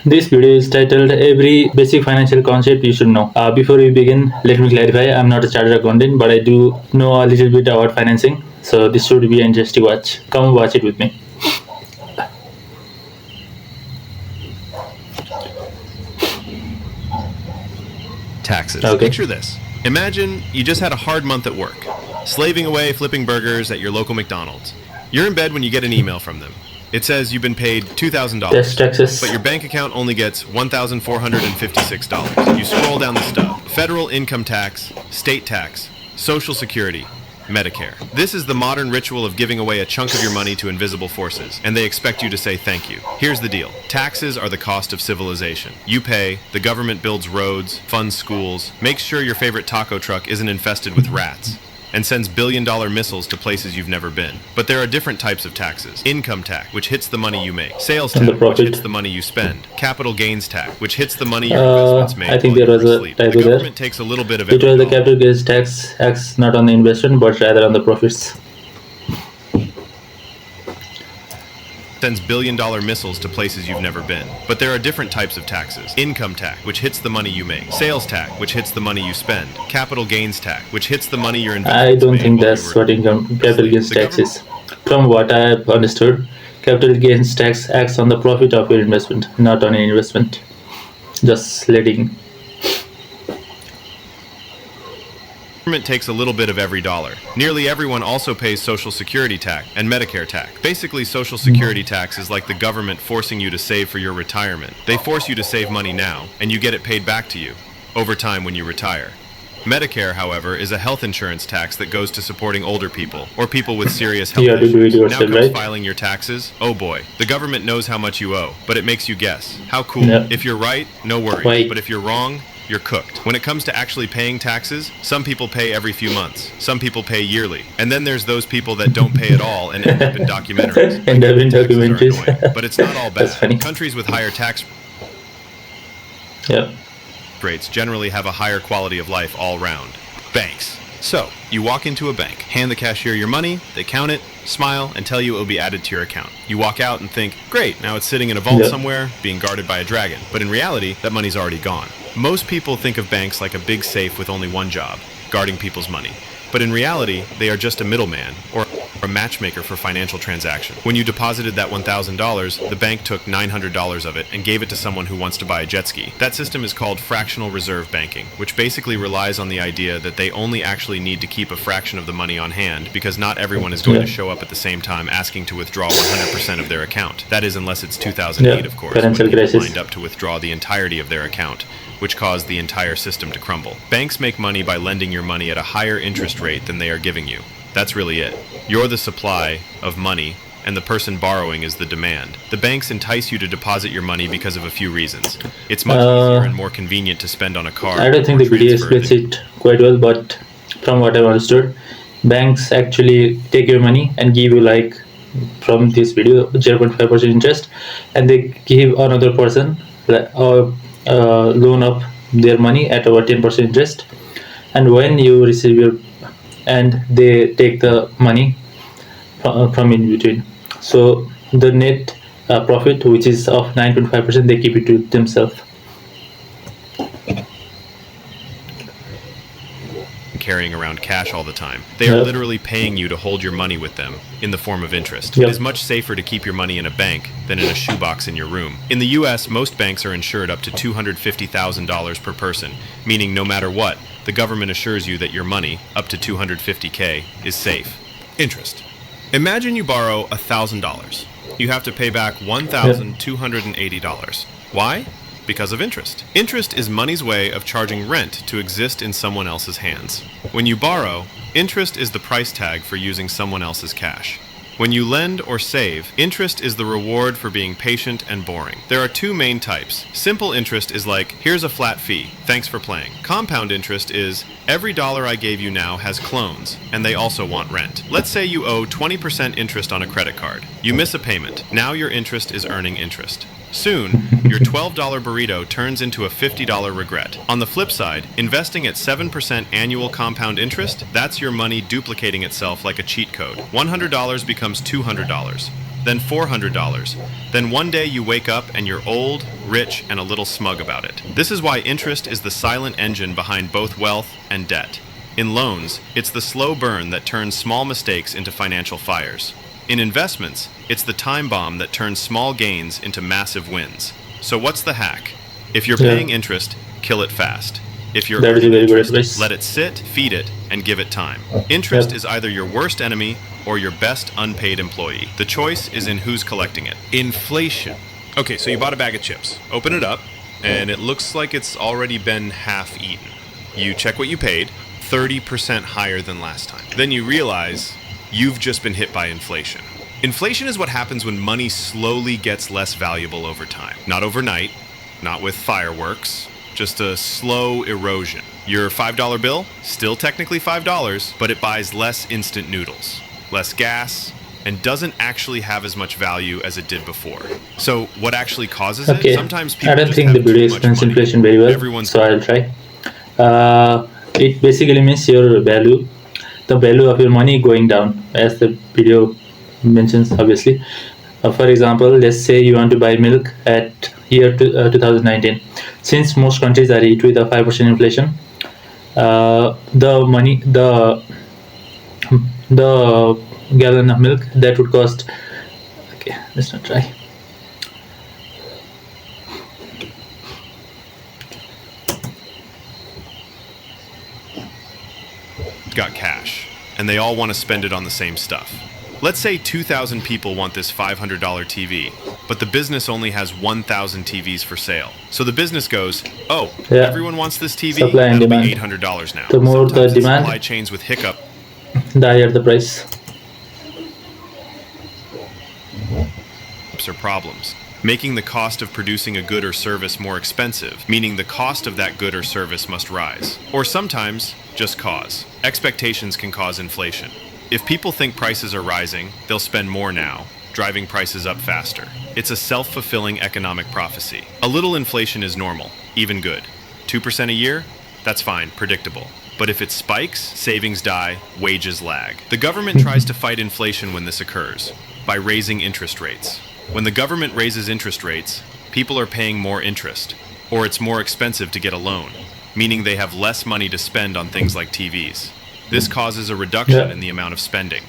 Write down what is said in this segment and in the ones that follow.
This video is titled Every Basic Financial Concept You Should Know. Before we begin, let me clarify I'm not a chartered accountant, but I do know a little bit about financing, so this should be an interesting watch. Come watch it with me. Taxes. Okay. Picture this. Imagine you just had a hard month at work, slaving away flipping burgers at your local McDonald's. You're in bed when you get an email from them. It says you've been paid $2,000, That's taxes. but your bank account only gets $1,456. You scroll down the stub. Federal income tax, state tax, Social Security, Medicare. This is the modern ritual of giving away a chunk of your money to invisible forces, and they expect you to say thank you. Here's the deal. Taxes are the cost of civilization. You pay, the government builds roads, funds schools, makes sure your favorite taco truck isn't infested with rats, and sends billion-dollar missiles to places you've never been. But there are different types of taxes. Income tax, which hits the money you make. Sales And the tax, which profit. hits the money you spend. Capital gains tax, which hits the money your investments make I think while there was you're a asleep. typo The there. government takes a little bit of It was every the dollar. capital gains tax acts not on the investment but rather on the profits. Sends billion-dollar missiles to places you've never been. But there are different types of taxes. Income tax, which hits the money you make. Sales tax, which hits the money you spend. Capital gains tax, which hits the money your investments I don't made think while you that's were what income capital gains The tax is. From what I have understood, capital gains tax acts on the profit of your investment, not on an investment. Just letting. government takes a little bit of every dollar. Nearly everyone also pays Social Security tax and Medicare tax. Basically, Social Security tax is like the government forcing you to save for your retirement. They force you to save money now, and you get it paid back to you over time when you retire. Medicare, however, is a health insurance tax that goes to supporting older people or people with serious health You have to do it issues. Now yourself, comes right? filing your taxes. Oh boy, the government knows how much you owe, but it makes you guess. How cool. Yeah. If you're right, no worries. Wait. But if you're wrong, you're cooked. When it comes to actually paying taxes, some people pay every few months. Some people pay yearly. And then there's those people that don't pay at all and end up in documentaries. End up in Taxes are documentaries. annoying, but it's not all That's funny. bad. Countries with higher tax Yeah. rates generally have a higher quality of life all round. Banks. So, you walk into a bank, hand the cashier your money, they count it, smile, and tell you it will be added to your account. You walk out and think, great, now it's sitting in a vault Yeah. somewhere, being guarded by a dragon. But in reality, that money's already gone. Most people think of banks like a big safe with only one job, guarding people's money. But in reality, they are just a middleman, or a matchmaker for financial transactions. When you deposited that $1,000, the bank took $900 of it and gave it to someone who wants to buy a jet ski. That system is called fractional reserve banking, which basically relies on the idea that they only actually need to keep a fraction of the money on hand because not everyone is going Yeah. to show up at the same time asking to withdraw 100% of their account. That is unless it's 2008, Yeah, of course, financial when people crisis. lined up to withdraw the entirety of their account, which caused the entire system to crumble. Banks make money by lending your money at a higher interest rate than they are giving you. That's really it. You're the supply of money, and the person borrowing is the demand. The banks entice you to deposit your money because of a few reasons. It's much easier and more convenient to spend on a card. I don't think or the video transfer explains it quite well, but from what I've understood, banks actually take your money and give you, like, from this video, 0.5% interest, and they give another person loan of their money at over 10% interest. And when you receive your, and they take the money from in between. So the net profit, which is of 9.5%, they keep it to themselves. carrying around cash all the time. They are Yep. literally paying you to hold your money with them in the form of interest. Yep. It is much safer to keep your money in a bank than in a shoebox in your room. In the US, most banks are insured up to $250,000 per person, meaning no matter what, the government assures you that your money, up to $250K, is safe. Interest. Imagine you borrow $1,000. You have to pay back $1,280. Why? Because of interest. Interest is money's way of charging rent to exist in someone else's hands. When you borrow, interest is the price tag for using someone else's cash. When you lend or save, interest is the reward for being patient and boring. There are two main types. Simple interest is like, here's a flat fee, thanks for playing. Compound interest is, every dollar I gave you now has clones, and they also want rent. Let's say you owe 20% interest on a credit card. You miss a payment. Now your interest is earning interest. Soon, your $12 burrito turns into a $50 regret. On the flip side, investing at 7% annual compound interest, that's your money duplicating itself like a cheat code. $100 becomes $200. then $400. Then one day you wake up and you're old, rich, and a little smug about it. This is why interest is the silent engine behind both wealth and debt. In loans, it's the slow burn that turns small mistakes into financial fires. In investments, it's the time bomb that turns small gains into massive wins. So what's the hack? If you're Yeah. paying interest, kill it fast. If you're That is a earning very good interest, advice. let it sit, feed it, and give it time. Interest Yep. is either your worst enemy or your best unpaid employee. The choice is in who's collecting it. Inflation. Okay, so you bought a bag of chips. Open it up, and it looks like it's already been half eaten. You check what you paid, 30% higher than last time. Then you realize you've just been hit by inflation. Inflation is what happens when money slowly gets less valuable over time. Not overnight, not with fireworks, just a slow erosion. Your $5 bill, still technically $5, but it buys less instant noodles, less gas, and doesn't actually have as much value as it did before. So what actually causes it? Okay, Sometimes people I don't just think the have video too much explains money. inflation very well, Everyone's so I'll try. It basically means your value, the value of your money going down, as the video mentions, obviously. For example, let's say you want to buy milk at year 2019. Since most countries are hit with a 5% inflation, the gallon of milk that would cost. Okay, let's not try. got cash, and they all want to spend it on the same stuff. Let's say 2,000 people want this $500 TV, but the business only has 1,000 TVs for sale. So the business goes, oh, Yeah. everyone wants this TV, Supply and that'll be demand. $800 now. The more the Sometimes it's demand- supply chains with hiccup The higher the price. or problems, making the cost of producing a good or service more expensive, meaning the cost of that good or service must rise. Or sometimes, just cause. Expectations can cause inflation. If people think prices are rising, they'll spend more now, driving prices up faster. It's a self-fulfilling economic prophecy. A little inflation is normal, even good. 2% a year? That's fine, predictable. But if it spikes, savings die, wages lag. The government tries to fight inflation when this occurs, by raising interest rates. When the government raises interest rates, people are paying more interest, or it's more expensive to get a loan, meaning they have less money to spend on things like TVs. This causes a reduction Yeah. in the amount of spending,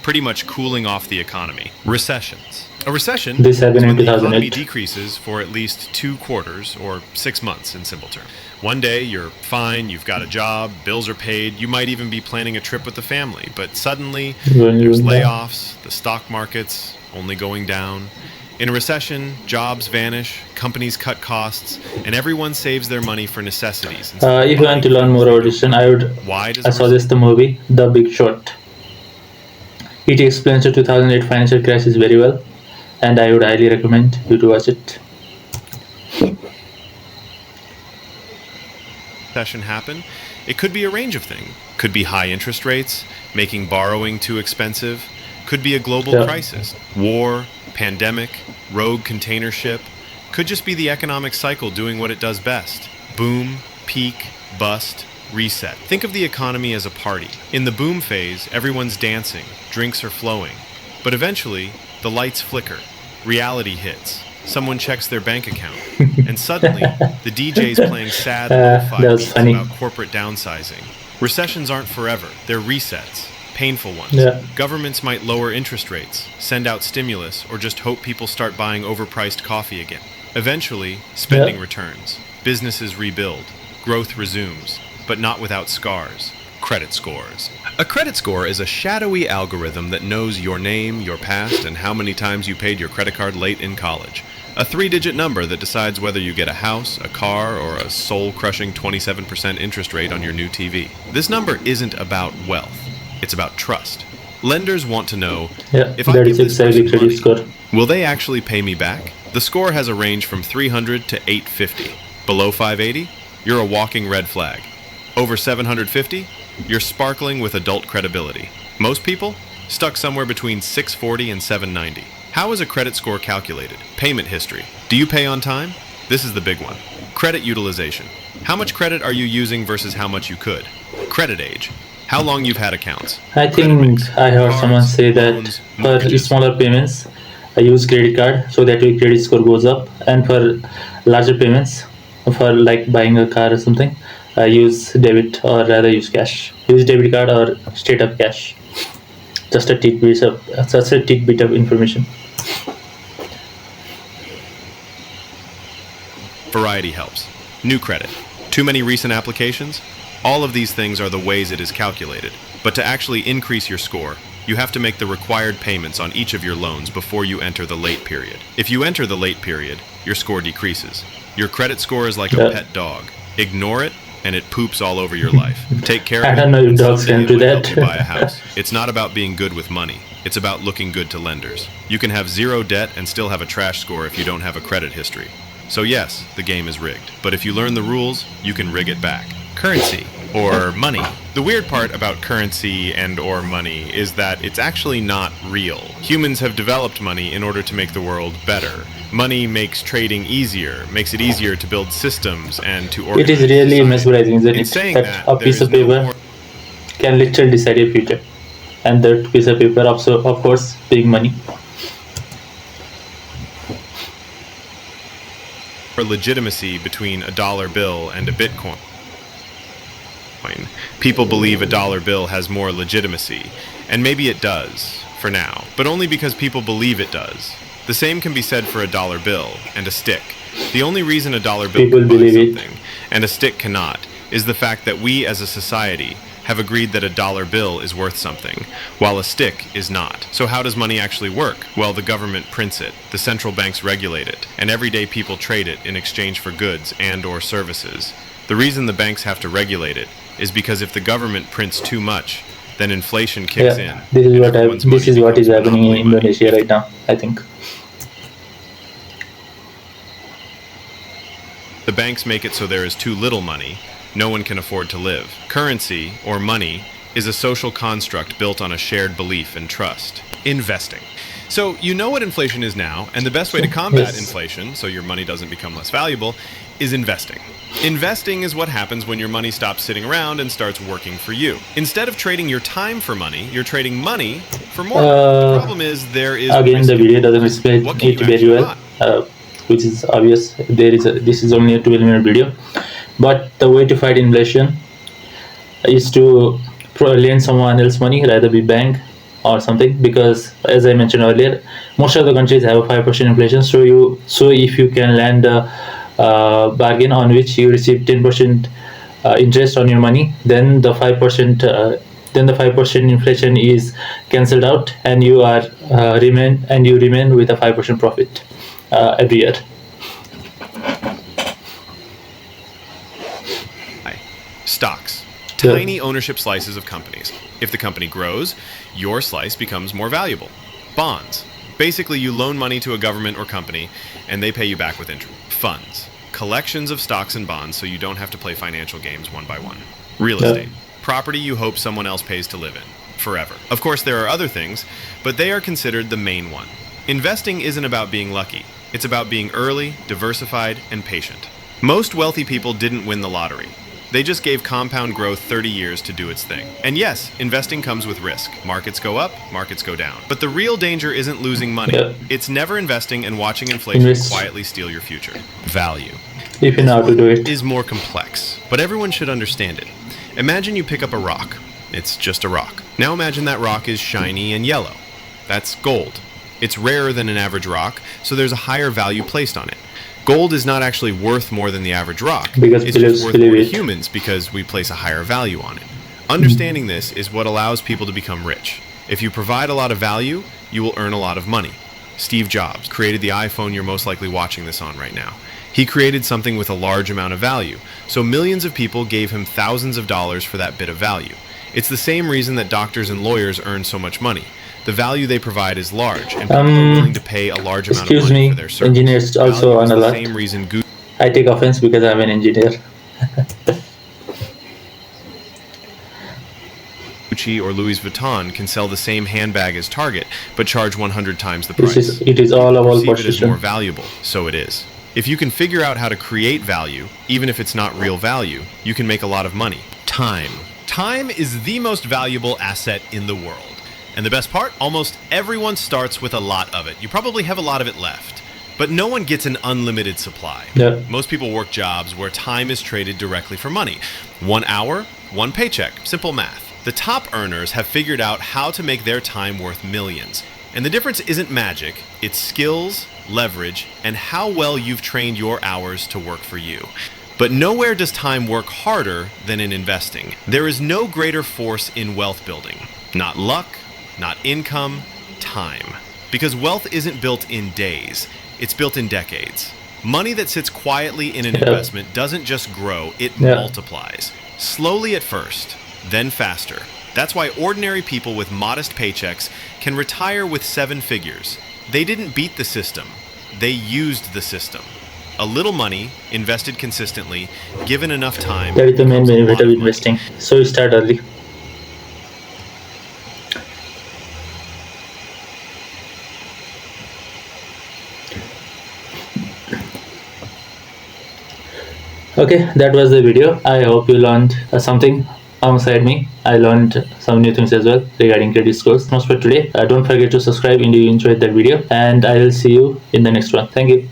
pretty much cooling off the economy. Recessions. A recession This happened is in when the economy 2008. decreases for at least 2 quarters or 6 months in simple terms. One day you're fine, you've got a job, bills are paid, you might even be planning a trip with the family, but suddenly When there's you- layoffs, the stock market's only going down. In a recession, jobs vanish, companies cut costs, and everyone saves their money for necessities. instead of If you want to buying learn more about this, Why does I a suggest the movie The Big Short. It explains the 2008 financial crisis very well, and I would highly recommend you to watch it. recession happen? It could be a range of things. Could be high interest rates, making borrowing too expensive. Could be a global Yeah. crisis, war, pandemic, rogue container ship. Could just be the economic cycle doing what it does best. Boom, peak, bust, reset. Think of the economy as a party. In the boom phase, everyone's dancing, drinks are flowing. But eventually, the lights flicker, reality hits. Someone checks their bank account, and suddenly, the DJ's playing sad lo-fi that was beats funny. about corporate downsizing. Recessions aren't forever, they're resets, painful ones. Yeah. Governments might lower interest rates, send out stimulus, or just hope people start buying overpriced coffee again. Eventually, spending Yeah. returns, businesses rebuild, growth resumes, but not without scars. Credit scores. A credit score is a shadowy algorithm that knows your name, your past, and how many times you paid your credit card late in college. A 3-digit number that decides whether you get a house, a car, or a soul-crushing 27% interest rate on your new TV. This number isn't about wealth. It's about trust. Lenders want to know, Yeah, if I that give is this exactly person credit money, score. will they actually pay me back? The score has a range from 300 to 850. Below 580, you're a walking red flag. Over 750, you're sparkling with adult credibility. Most people, stuck somewhere between 640 and 790. How is a credit score calculated? Payment history. Do you pay on time? This is the big one. Credit utilization. How much credit are you using versus how much you could? Credit age. How long you've had accounts. I Credit think mix. I heard Cards, someone say that loans, for mortgages. smaller payments, use credit card so that your credit score goes up. And for larger payments, for like buying a car or something, use debit or rather use cash. Use debit card or straight up cash. Just a tidbit of information. Variety helps. New credit. Too many recent applications? All of these things are the ways it is calculated. But to actually increase your score, you have to make the required payments on each of your loans before you enter the late period. If you enter the late period, your score decreases. Your credit score is like a Yeah. pet dog. Ignore it, and it poops all over your life. Take care I of it. don't know if and dogs someday can it do will help that. you buy a house. It's not about being good with money. It's about looking good to lenders. You can have zero debt and still have a trash score if you don't have a credit history. So yes, the game is rigged. But if you learn the rules, you can rig it back. Currency, or money. The weird part about currency and or money is that it's actually not real. Humans have developed money in order to make the world better. Money makes trading easier, makes it easier to build systems and to It organize is really society. mesmerizing, isn't In it? saying That that, a there piece is of no paper more can literally decide your future. And that piece of paper, also, of course, being money. legitimacy between a dollar bill and a Bitcoin. People believe a dollar bill has more legitimacy, and maybe it does, for now, but only because people believe it does. The same can be said for a dollar bill and a stick. The only reason a dollar bill People can buy believe it. something and a stick cannot is the fact that we as a society have agreed that a dollar bill is worth something, while a stick is not. So how does money actually work? Well, the government prints it, the central banks regulate it, and everyday people trade it in exchange for goods and or services. The reason the banks have to regulate it is because if the government prints too much, then inflation kicks in. Yeah, this is and what everyone's this money is what is becomes happening in monopoly money. Indonesia right now, I think. The banks make it so there is too little money, no one can afford to live. Currency, or money, is a social construct built on a shared belief and trust. Investing. So you know what inflation is now, and the best way to combat Yes. inflation, so your money doesn't become less valuable, is investing. Investing is what happens when your money stops sitting around and starts working for you. Instead of trading your time for money, you're trading money for more. The problem is there is Again, risk the video doesn't involved. explain What can it you very actually well, buy? which is obvious. This is only a 12-minute video, but the way to fight inflation is to lend someone else money, rather be bank or something. Because as I mentioned earlier, most of the countries have a 5% inflation. So if you can land a bargain on which you receive 10% interest on your money, then the 5% inflation is cancelled out, and you remain with a 5% profit every year. Stocks. Yeah. Tiny ownership slices of companies. If the company grows, your slice becomes more valuable. Bonds. Basically, you loan money to a government or company, and they pay you back with interest. Funds. Collections of stocks and bonds so you don't have to play financial games one by one. Real Yeah. estate. Property you hope someone else pays to live in. Forever. Of course, there are other things, but they are considered the main one. Investing isn't about being lucky. It's about being early, diversified, and patient. Most wealthy people didn't win the lottery. They just gave compound growth 30 years to do its thing. And yes, investing comes with risk. Markets go up, markets go down. But the real danger isn't losing money. Yeah. It's never investing and watching inflation Invest. quietly steal your future. Value. If you know how to do it. Is more complex, but everyone should understand it. Imagine you pick up a rock. It's just a rock. Now imagine that rock is shiny and yellow. That's gold. It's rarer than an average rock, so there's a higher value placed on it. Gold is not actually worth more than the average rock. Because it's believers just worth believe more to it. humans because we place a higher value on it. Understanding this is what allows people to become rich. If you provide a lot of value, you will earn a lot of money. Steve Jobs created the iPhone you're most likely watching this on right now. He created something with a large amount of value, so millions of people gave him thousands of dollars for that bit of value. It's the same reason that doctors and lawyers earn so much money. The value they provide is large, and people are willing to pay a large amount of Excuse money me, for their service. engineers also Value is earn a the lot. same reason I take offense because I'm an engineer. Gucci or Louis Vuitton can sell the same handbag as Target, but charge 100 times the This price. is it is all about Perceive it as more position. valuable, so it is. If you can figure out how to create value, even if it's not real value, you can make a lot of money. Time. Time is the most valuable asset in the world. And the best part? Almost everyone starts with a lot of it. You probably have a lot of it left. But no one gets an unlimited supply. Yeah. Most people work jobs where time is traded directly for money. 1 hour, 1 paycheck. Simple math. The top earners have figured out how to make their time worth millions. And the difference isn't magic, it's skills, leverage, and how well you've trained your hours to work for you. But nowhere does time work harder than in investing. There is no greater force in wealth building. Not luck, not income, time. Because wealth isn't built in days, it's built in decades. Money that sits quietly in an investment doesn't just grow, it multiplies. Slowly at first, then faster. That's why ordinary people with modest paychecks can retire with 7 figures. They didn't beat the system, they used the system. A little money, invested consistently, given enough time. That is the main becomes a lot benefit of of money. investing. So you start early. Okay, that was the video. I hope you learned something alongside me. I learned some new things as well regarding credit scores. That's for today. Don't forget to subscribe if you enjoyed that video, and I will see you in the next one. Thank you.